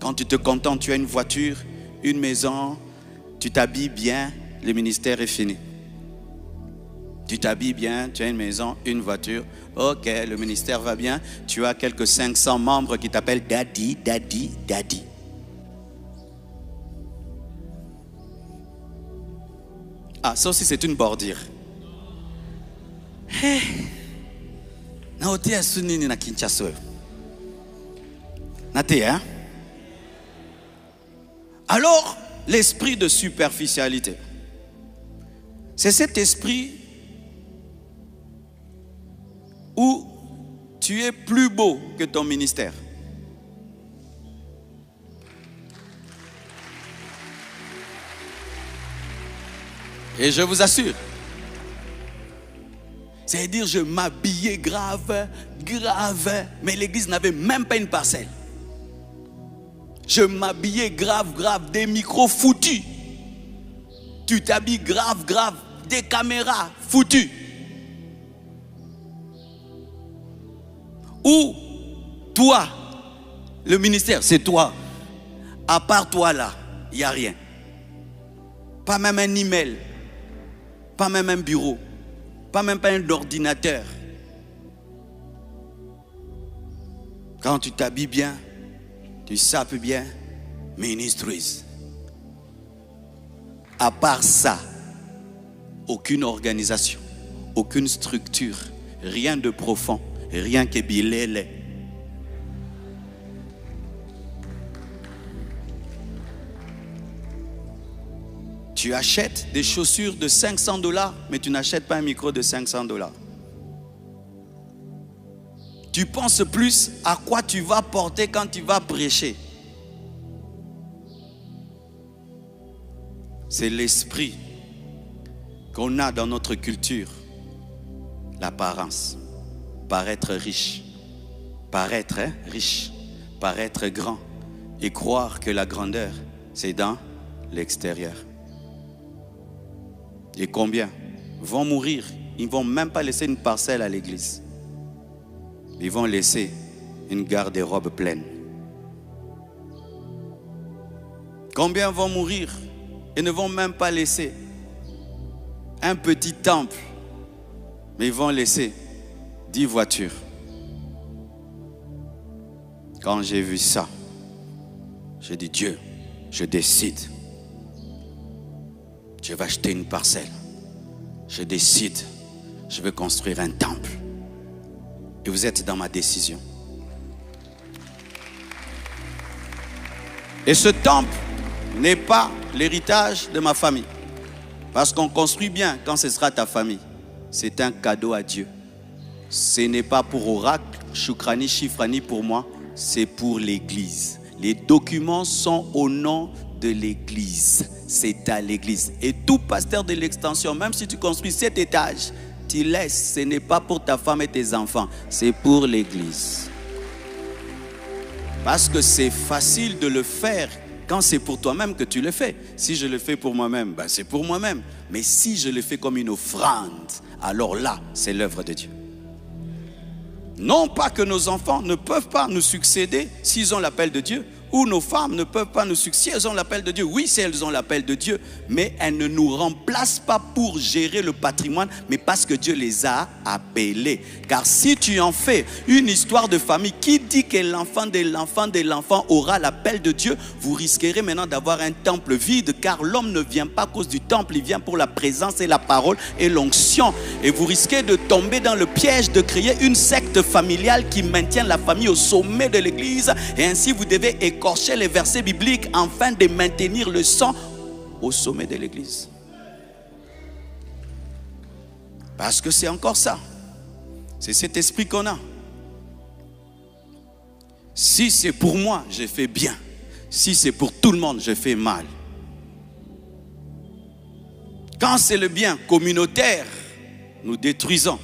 Quand tu te contentes, tu as une voiture, une maison, tu t'habilles bien, le ministère est fini. Tu t'habilles bien, tu as une maison, une voiture. Ok, le ministère va bien. Tu as quelques 500 membres qui t'appellent Daddy, Daddy, Daddy. Ah, ça aussi c'est une bordure. Alors, l'esprit de superficialité, c'est cet esprit où tu es plus beau que ton ministère. Et je vous assure, c'est-à-dire je m'habillais grave, mais l'église n'avait même pas une parcelle. Je m'habillais grave, des micros foutus. Tu t'habilles grave, des caméras foutues. Ou toi, le ministère, c'est toi. À part toi là, il n'y a rien. Pas même un email, pas même un bureau, pas même pas un ordinateur. Quand tu t'habilles bien, tu sapes bien, ministries. À part ça, aucune organisation, aucune structure, rien de profond, rien que bilélé. Tu achètes des chaussures de 500 $, mais tu n'achètes pas un micro de 500 $. Tu penses plus à quoi tu vas porter quand tu vas prêcher. C'est l'esprit qu'on a dans notre culture. L'apparence. Paraître riche. Paraître riche. Paraître grand. Et croire que la grandeur, c'est dans l'extérieur. Et combien vont mourir? Ils ne vont même pas laisser une parcelle à l'église. Ils vont laisser une garde-robe pleine. Combien vont mourir et ne vont même pas laisser un petit temple, mais ils vont laisser 10 voitures. Quand j'ai vu ça, j'ai dit Dieu, je décide. Je vais acheter une parcelle. Je décide, je vais construire un temple. Et vous êtes dans ma décision. Et ce temple n'est pas l'héritage de ma famille. Parce qu'on construit bien quand ce sera ta famille. C'est un cadeau à Dieu. Ce n'est pas pour Oracle, Choukrani, Chifrani pour moi. C'est pour l'église. Les documents sont au nom de l'église. C'est à l'église. Et tout pasteur de l'extension, même si tu construis 7 étages, tu laisses, ce n'est pas pour ta femme et tes enfants, c'est pour l'église. Parce que c'est facile de le faire quand c'est pour toi-même que tu le fais. Si je le fais pour moi-même, ben c'est pour moi-même. Mais si je le fais comme une offrande, alors là, c'est l'œuvre de Dieu. Non pas que nos enfants ne peuvent pas nous succéder s'ils ont l'appel de Dieu, ou nos femmes ne peuvent pas nous succéder si elles ont l'appel de Dieu. Oui, si elles ont l'appel de Dieu, mais elles ne nous remplacent pas pour gérer le patrimoine, mais parce que Dieu les a appelées. Car si tu en fais une histoire de famille, qui dit que l'enfant de l'enfant de l'enfant aura l'appel de Dieu, vous risquerez maintenant d'avoir un temple vide, car l'homme ne vient pas à cause du temple, il vient pour la présence et la parole et l'onction. Et vous risquez de tomber dans le piège de créer une secte familiale qui maintient la famille au sommet de l'église, et ainsi vous devez écorcher les versets bibliques afin de maintenir le sang au sommet de l'église. Parce que c'est encore ça. C'est cet esprit qu'on a. Si c'est pour moi, je fais bien. Si c'est pour tout le monde, je fais mal. Quand c'est le bien communautaire, nous détruisons.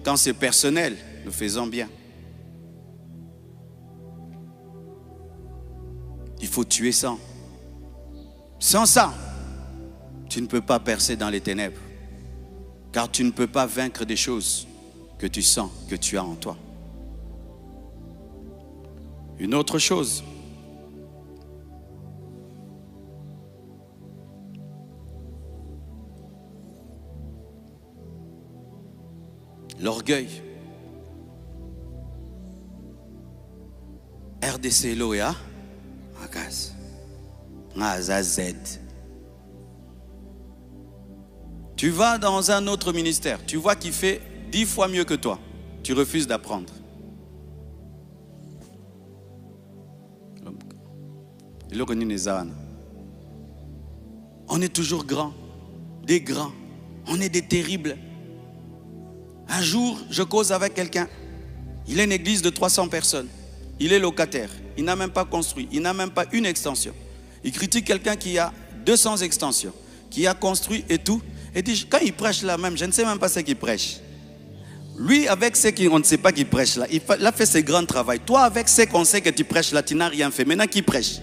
Quand c'est personnel, nous faisons bien. Il faut tuer ça. Sans ça, tu ne peux pas percer dans les ténèbres. Car tu ne peux pas vaincre des choses que tu sens, que tu as en toi. Une autre chose, L'orgueil. RDC Loya, Akas, Z. Tu vas dans un autre ministère, tu vois qu'il fait 10 fois mieux que toi. Tu refuses d'apprendre. On est toujours grands, des grands. On est des terribles. Un jour, je cause avec quelqu'un. Il a une église de 300 personnes. Il est locataire. Il n'a même pas construit. Il n'a même pas une extension. Il critique quelqu'un qui a 200 extensions, qui a construit et tout. Et dit, quand il prêche là même, je ne sais même pas ce qu'il prêche. Lui, avec ce qu'on ne sait pas qu'il prêche là, il a fait ses grands travaux. Toi, avec ce qu'on sait que tu prêches là, tu n'as rien fait. Maintenant, qui prêche?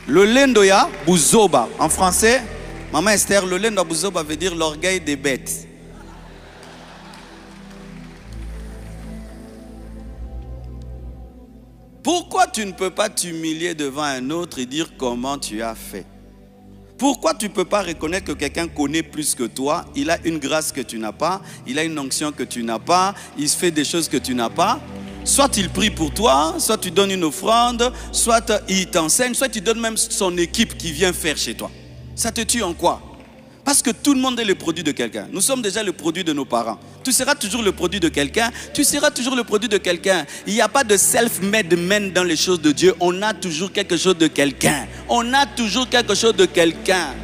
Le lendoya buzoba. En français, Maman Esther, le lendoya buzoba veut dire l'orgueil des bêtes. Pourquoi tu ne peux pas t'humilier devant un autre et dire comment tu as fait? Pourquoi tu ne peux pas reconnaître que quelqu'un connaît plus que toi? Il a une grâce que tu n'as pas, il a une onction que tu n'as pas, il fait des choses que tu n'as pas. Soit il prie pour toi, soit tu donnes une offrande, soit il t'enseigne, soit tu donnes même son équipe qui vient faire chez toi. Ça te tue en quoi? Parce que tout le monde est le produit de quelqu'un. Nous sommes déjà le produit de nos parents. Tu seras toujours le produit de quelqu'un. Tu seras toujours le produit de quelqu'un. Il n'y a pas de self-made man dans les choses de Dieu. On a toujours quelque chose de quelqu'un. On a toujours quelque chose de quelqu'un.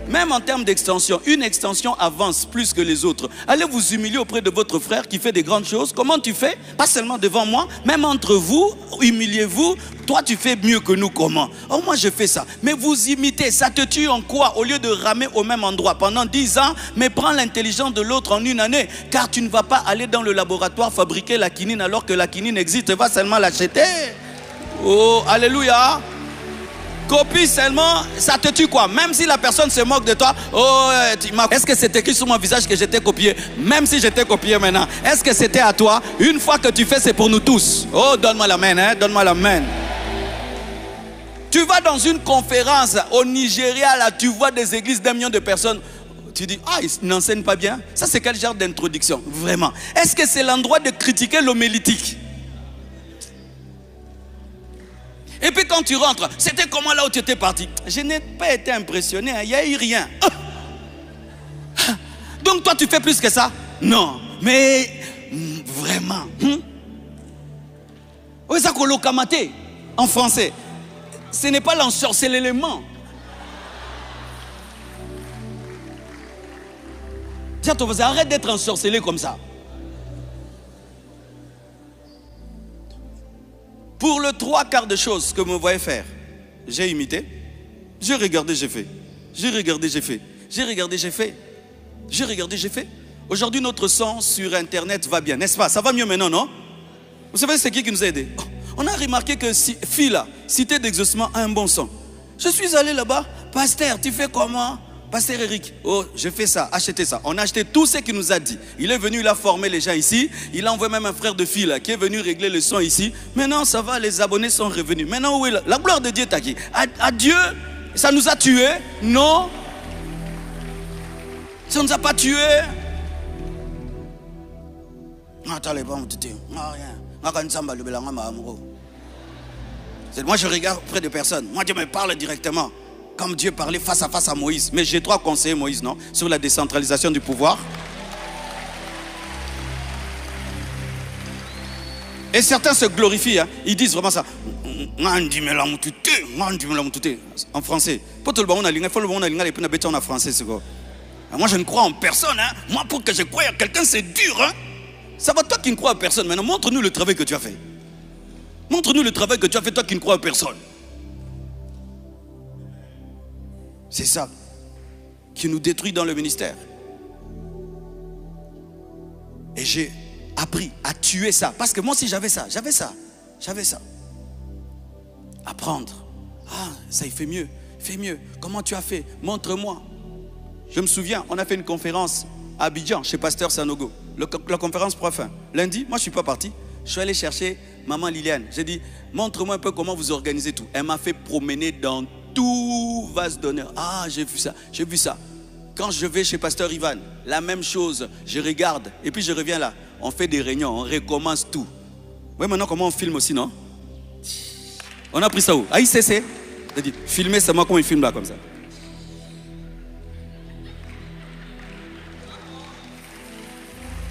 Même en termes d'extension, une extension avance plus que les autres. Allez vous humilier auprès de votre frère qui fait des grandes choses. Comment tu fais? Pas seulement devant moi, même entre vous, humiliez-vous. Toi, tu fais mieux que nous, comment? Oh, moi, je fais ça. Mais vous imitez, ça te tue en quoi? Au lieu de ramer au même endroit pendant 10 ans, mais prends l'intelligence de l'autre en une année. Car tu ne vas pas aller dans le laboratoire fabriquer la quinine alors que la quinine existe. Tu vas seulement l'acheter. Oh, alléluia. Copie seulement, ça te tue quoi? Même si la personne se moque de toi, oh, est-ce que c'est écrit sur mon visage que j'étais copié? Même si j'étais copié maintenant, est-ce que c'était à toi? Une fois que tu fais, c'est pour nous tous. Oh, donne-moi la main, hein? Donne-moi la main. Tu vas dans une conférence au Nigeria, là, tu vois des églises d'1 million de personnes. Tu dis, ah, ils n'enseignent pas bien. Ça, c'est quel genre d'introduction? Vraiment. Est-ce que c'est l'endroit de critiquer l'homélétique? Et puis quand tu rentres, c'était comment là où tu étais parti? Je n'ai pas été impressionné, il n'y a eu rien. Donc toi tu fais plus que ça? Non, mais vraiment. Oui, ça qu'on l'a en français. Ce n'est pas l'ensorcellement. Tiens, toi, arrête d'être ensorcelé comme ça. Pour le 3/4 de choses que vous me voyez faire, j'ai imité, j'ai regardé, j'ai fait. J'ai regardé, j'ai fait. J'ai regardé, j'ai fait. J'ai regardé, j'ai fait. Aujourd'hui, notre son sur Internet va bien, n'est-ce pas? Ça va mieux maintenant, non? Vous savez, c'est qui nous a aidés? On a remarqué que Fila, Cité d'Exaucement, a un bon son. Je suis allé là-bas. Pasteur, tu fais comment? Pasteur Eric, oh, je fais ça, achetez ça. On a acheté tout ce qu'il nous a dit. Il est venu, il a formé les gens ici. Il a envoyé même un frère de fille là, qui est venu régler le son ici. Maintenant, ça va, les abonnés sont revenus. Maintenant, où est la gloire de Dieu, t'as qui? À Dieu, ça nous a tués? Non. Ça ne nous a pas tués. Moi, je regarde auprès de personne. Moi, Dieu me parle directement. Comme Dieu parlait face à face à Moïse. Mais j'ai 3 conseillers, Moïse, non? Sur la décentralisation du pouvoir. Et certains se glorifient, hein. Ils disent vraiment ça. En français. Moi, je ne crois en personne, hein. Moi, pour que je croie à quelqu'un, c'est dur, hein. Ça va, toi qui ne crois à personne. Maintenant, montre-nous le travail que tu as fait. Montre-nous le travail que tu as fait, toi qui ne crois à personne. C'est ça qui nous détruit dans le ministère. Et j'ai appris à tuer ça. Parce que moi aussi j'avais ça. Apprendre. Ah, ça il fait mieux. Fais mieux. Comment tu as fait? Montre-moi. Je me souviens, on a fait une conférence à Abidjan chez Pasteur Sanogo. La conférence prof. Lundi, moi je ne suis pas parti. Je suis allé chercher maman Liliane. J'ai dit, montre-moi un peu comment vous organisez tout. Elle m'a fait promener dans tout vase d'honneur. Ah, j'ai vu ça, j'ai vu ça. Quand je vais chez Pasteur Ivan, la même chose, je regarde et puis je reviens là. On fait des réunions, on recommence tout. Oui, maintenant comment on filme aussi, non? On a pris ça où? À ICC. C'est-à-dire, filmer, c'est moi comment il filme là comme ça.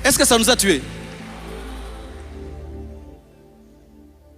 Est-ce que ça nous a tués?